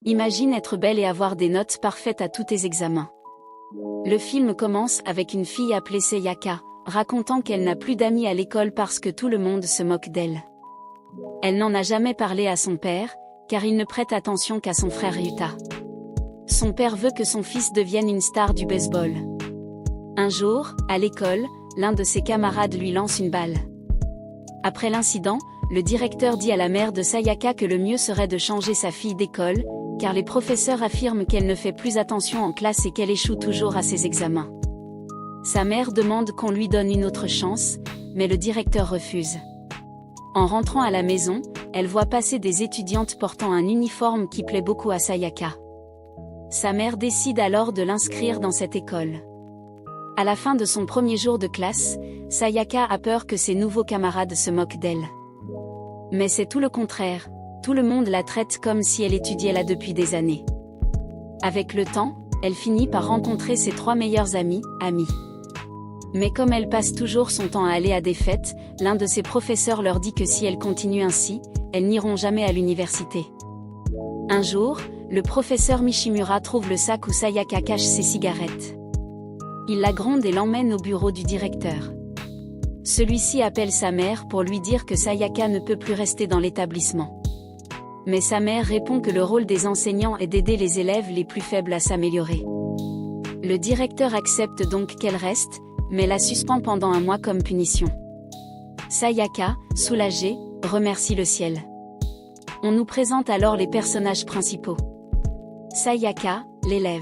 Imagine être belle et avoir des notes parfaites à tous tes examens. Le film commence avec une fille appelée Sayaka, racontant qu'elle n'a plus d'amis à l'école parce que tout le monde se moque d'elle. Elle n'en a jamais parlé à son père, car il ne prête attention qu'à son frère Ryuta. Son père veut que son fils devienne une star du baseball. Un jour, à l'école, l'un de ses camarades lui lance une balle. Après l'incident, le directeur dit à la mère de Sayaka que le mieux serait de changer sa fille d'école, car les professeurs affirment qu'elle ne fait plus attention en classe et qu'elle échoue toujours à ses examens. Sa mère demande qu'on lui donne une autre chance, mais le directeur refuse. En rentrant à la maison, elle voit passer des étudiantes portant un uniforme qui plaît beaucoup à Sayaka. Sa mère décide alors de l'inscrire dans cette école. À la fin de son premier jour de classe, Sayaka a peur que ses nouveaux camarades se moquent d'elle. Mais c'est tout le contraire, tout le monde la traite comme si elle étudiait là depuis des années. Avec le temps, elle finit par rencontrer ses 3 meilleurs amis. Mais comme elle passe toujours son temps à aller à des fêtes, l'un de ses professeurs leur dit que si elle continue ainsi, elles n'iront jamais à l'université. Un jour, le professeur Mishimura trouve le sac où Sayaka cache ses cigarettes. Il la gronde et l'emmène au bureau du directeur. Celui-ci appelle sa mère pour lui dire que Sayaka ne peut plus rester dans l'établissement. Mais sa mère répond que le rôle des enseignants est d'aider les élèves les plus faibles à s'améliorer. Le directeur accepte donc qu'elle reste, mais la suspend pendant 1 mois comme punition. Sayaka, soulagée, remercie le ciel. On nous présente alors les personnages principaux. Sayaka, l'élève.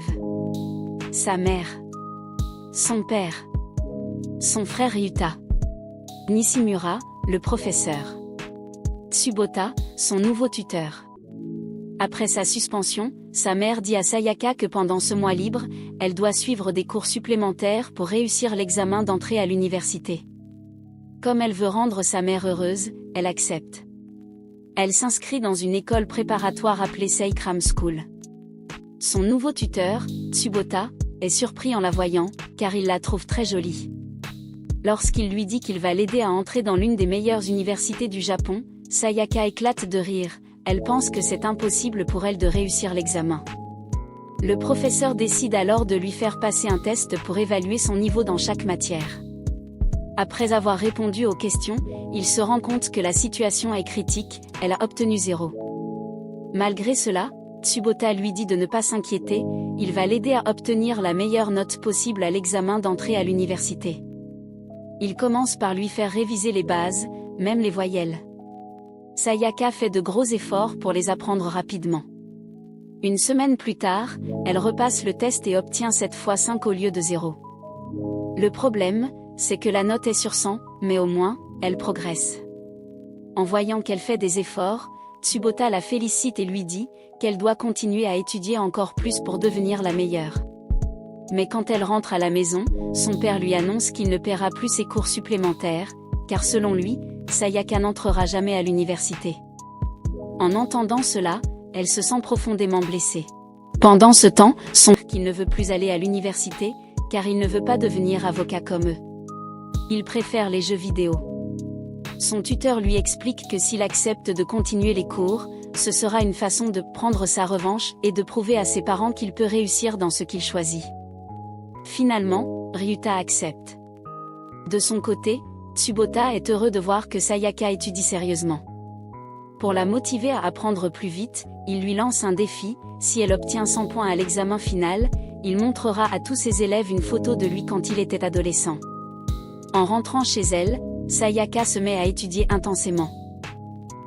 Sa mère. Son père. Son frère Ryuta. Nishimura, le professeur. Tsubota, son nouveau tuteur. Après sa suspension, sa mère dit à Sayaka que pendant ce mois libre, elle doit suivre des cours supplémentaires pour réussir l'examen d'entrée à l'université. Comme elle veut rendre sa mère heureuse, elle accepte. Elle s'inscrit dans une école préparatoire appelée Seikram School. Son nouveau tuteur, Tsubota, est surpris en la voyant, car il la trouve très jolie. Lorsqu'il lui dit qu'il va l'aider à entrer dans l'une des meilleures universités du Japon, Sayaka éclate de rire, elle pense que c'est impossible pour elle de réussir l'examen. Le professeur décide alors de lui faire passer un test pour évaluer son niveau dans chaque matière. Après avoir répondu aux questions, il se rend compte que la situation est critique, elle a obtenu 0. Malgré cela, Tsubota lui dit de ne pas s'inquiéter, il va l'aider à obtenir la meilleure note possible à l'examen d'entrée à l'université. Il commence par lui faire réviser les bases, même les voyelles. Sayaka fait de gros efforts pour les apprendre rapidement. Une semaine plus tard, elle repasse le test et obtient cette fois 5 au lieu de 0. Le problème, c'est que la note est sur 100, mais au moins, elle progresse. En voyant qu'elle fait des efforts, Tsubota la félicite et lui dit qu'elle doit continuer à étudier encore plus pour devenir la meilleure. Mais quand elle rentre à la maison, son père lui annonce qu'il ne paiera plus ses cours supplémentaires, car selon lui, Sayaka n'entrera jamais à l'université. En entendant cela, elle se sent profondément blessée. Pendant ce temps, son père qu'il ne veut plus aller à l'université, car il ne veut pas devenir avocat comme eux. Il préfère les jeux vidéo. Son tuteur lui explique que s'il accepte de continuer les cours, ce sera une façon de prendre sa revanche et de prouver à ses parents qu'il peut réussir dans ce qu'il choisit. Finalement, Ryuta accepte. De son côté, Tsubota est heureux de voir que Sayaka étudie sérieusement. Pour la motiver à apprendre plus vite, il lui lance un défi, si elle obtient 100 points à l'examen final, il montrera à tous ses élèves une photo de lui quand il était adolescent. En rentrant chez elle, Sayaka se met à étudier intensément.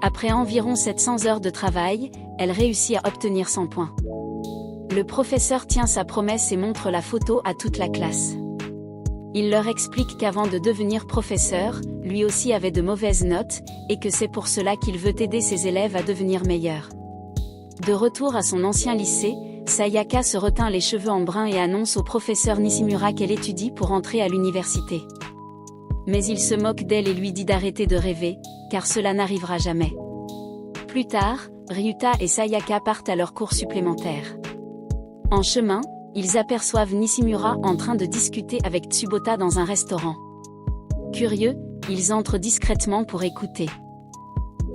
Après environ 700 heures de travail, elle réussit à obtenir 100 points. Le professeur tient sa promesse et montre la photo à toute la classe. Il leur explique qu'avant de devenir professeur, lui aussi avait de mauvaises notes, et que c'est pour cela qu'il veut aider ses élèves à devenir meilleurs. De retour à son ancien lycée, Sayaka se reteint les cheveux en brun et annonce au professeur Nishimura qu'elle étudie pour entrer à l'université. Mais il se moque d'elle et lui dit d'arrêter de rêver, car cela n'arrivera jamais. Plus tard, Ryuta et Sayaka partent à leur cours supplémentaire. En chemin, ils aperçoivent Nishimura en train de discuter avec Tsubota dans un restaurant. Curieux, ils entrent discrètement pour écouter.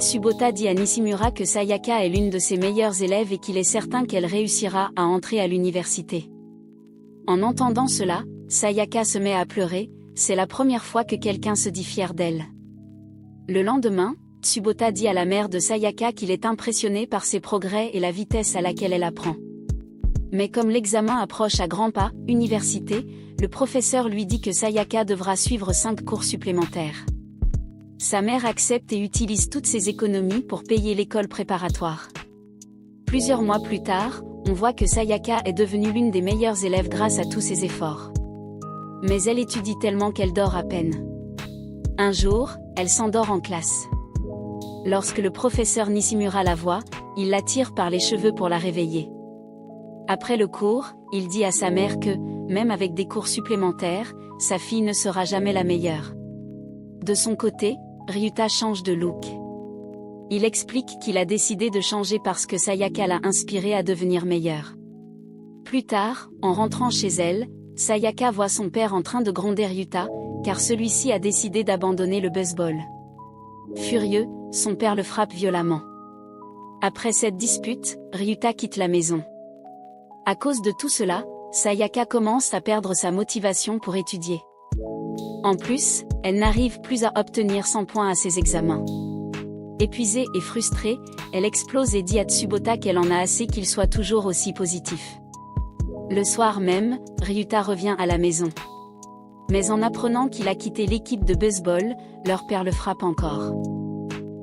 Tsubota dit à Nishimura que Sayaka est l'une de ses meilleures élèves et qu'il est certain qu'elle réussira à entrer à l'université. En entendant cela, Sayaka se met à pleurer, c'est la première fois que quelqu'un se dit fier d'elle. Le lendemain, Tsubota dit à la mère de Sayaka qu'il est impressionné par ses progrès et la vitesse à laquelle elle apprend. Mais comme l'examen approche à grands pas, université, le professeur lui dit que Sayaka devra suivre 5 cours supplémentaires. Sa mère accepte et utilise toutes ses économies pour payer l'école préparatoire. Plusieurs mois plus tard, on voit que Sayaka est devenue l'une des meilleures élèves grâce à tous ses efforts. Mais elle étudie tellement qu'elle dort à peine. Un jour, elle s'endort en classe. Lorsque le professeur Nishimura la voit, il la tire par les cheveux pour la réveiller. Après le cours, il dit à sa mère que, même avec des cours supplémentaires, sa fille ne sera jamais la meilleure. De son côté, Ryuta change de look. Il explique qu'il a décidé de changer parce que Sayaka l'a inspiré à devenir meilleure. Plus tard, en rentrant chez elle, Sayaka voit son père en train de gronder Ryuta, car celui-ci a décidé d'abandonner le baseball. Furieux, son père le frappe violemment. Après cette dispute, Ryuta quitte la maison. À cause de tout cela, Sayaka commence à perdre sa motivation pour étudier. En plus, elle n'arrive plus à obtenir 100 points à ses examens. Épuisée et frustrée, elle explose et dit à Tsubota qu'elle en a assez qu'il soit toujours aussi positif. Le soir même, Ryuta revient à la maison. Mais en apprenant qu'il a quitté l'équipe de baseball, leur père le frappe encore.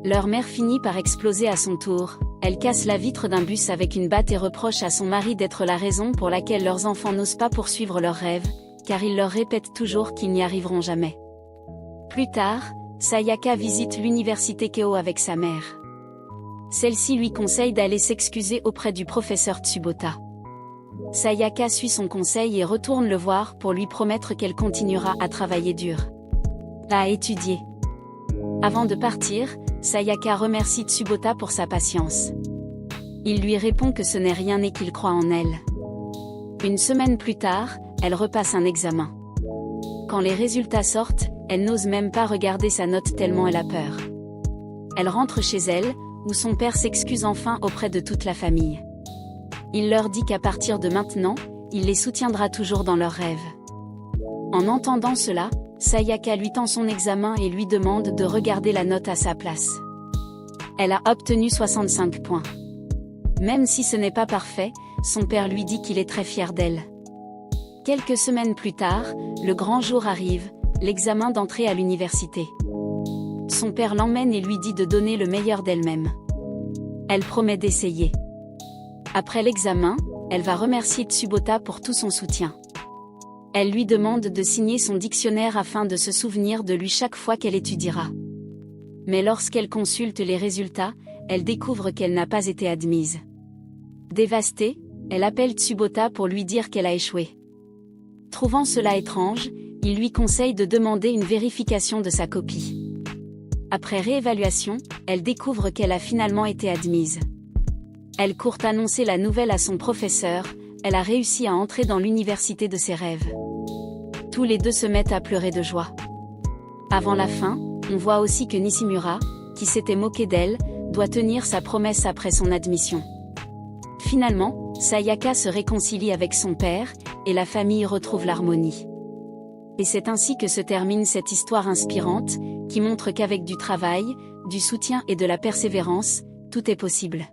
Leur mère finit par exploser à son tour, elle casse la vitre d'un bus avec une batte et reproche à son mari d'être la raison pour laquelle leurs enfants n'osent pas poursuivre leurs rêves, car il leur répète toujours qu'ils n'y arriveront jamais. Plus tard, Sayaka visite l'université Keio avec sa mère. Celle-ci lui conseille d'aller s'excuser auprès du professeur Tsubota. Sayaka suit son conseil et retourne le voir pour lui promettre qu'elle continuera à travailler dur. À étudier. Avant de partir, Sayaka remercie Tsubota pour sa patience. Il lui répond que ce n'est rien et qu'il croit en elle. Une semaine plus tard, elle repasse un examen. Quand les résultats sortent, elle n'ose même pas regarder sa note tellement elle a peur. Elle rentre chez elle, où son père s'excuse enfin auprès de toute la famille. Il leur dit qu'à partir de maintenant, il les soutiendra toujours dans leurs rêves. En entendant cela, Sayaka lui tend son examen et lui demande de regarder la note à sa place. Elle a obtenu 65 points. Même si ce n'est pas parfait, son père lui dit qu'il est très fier d'elle. Quelques semaines plus tard, le grand jour arrive, l'examen d'entrée à l'université. Son père l'emmène et lui dit de donner le meilleur d'elle-même. Elle promet d'essayer. Après l'examen, elle va remercier Tsubota pour tout son soutien. Elle lui demande de signer son dictionnaire afin de se souvenir de lui chaque fois qu'elle étudiera. Mais lorsqu'elle consulte les résultats, elle découvre qu'elle n'a pas été admise. Dévastée, elle appelle Tsubota pour lui dire qu'elle a échoué. Trouvant cela étrange, il lui conseille de demander une vérification de sa copie. Après réévaluation, elle découvre qu'elle a finalement été admise. Elle court annoncer la nouvelle à son professeur, elle a réussi à entrer dans l'université de ses rêves. Tous les deux se mettent à pleurer de joie. Avant la fin, on voit aussi que Nishimura, qui s'était moqué d'elle, doit tenir sa promesse après son admission. Finalement, Sayaka se réconcilie avec son père, et la famille retrouve l'harmonie. Et c'est ainsi que se termine cette histoire inspirante, qui montre qu'avec du travail, du soutien et de la persévérance, tout est possible.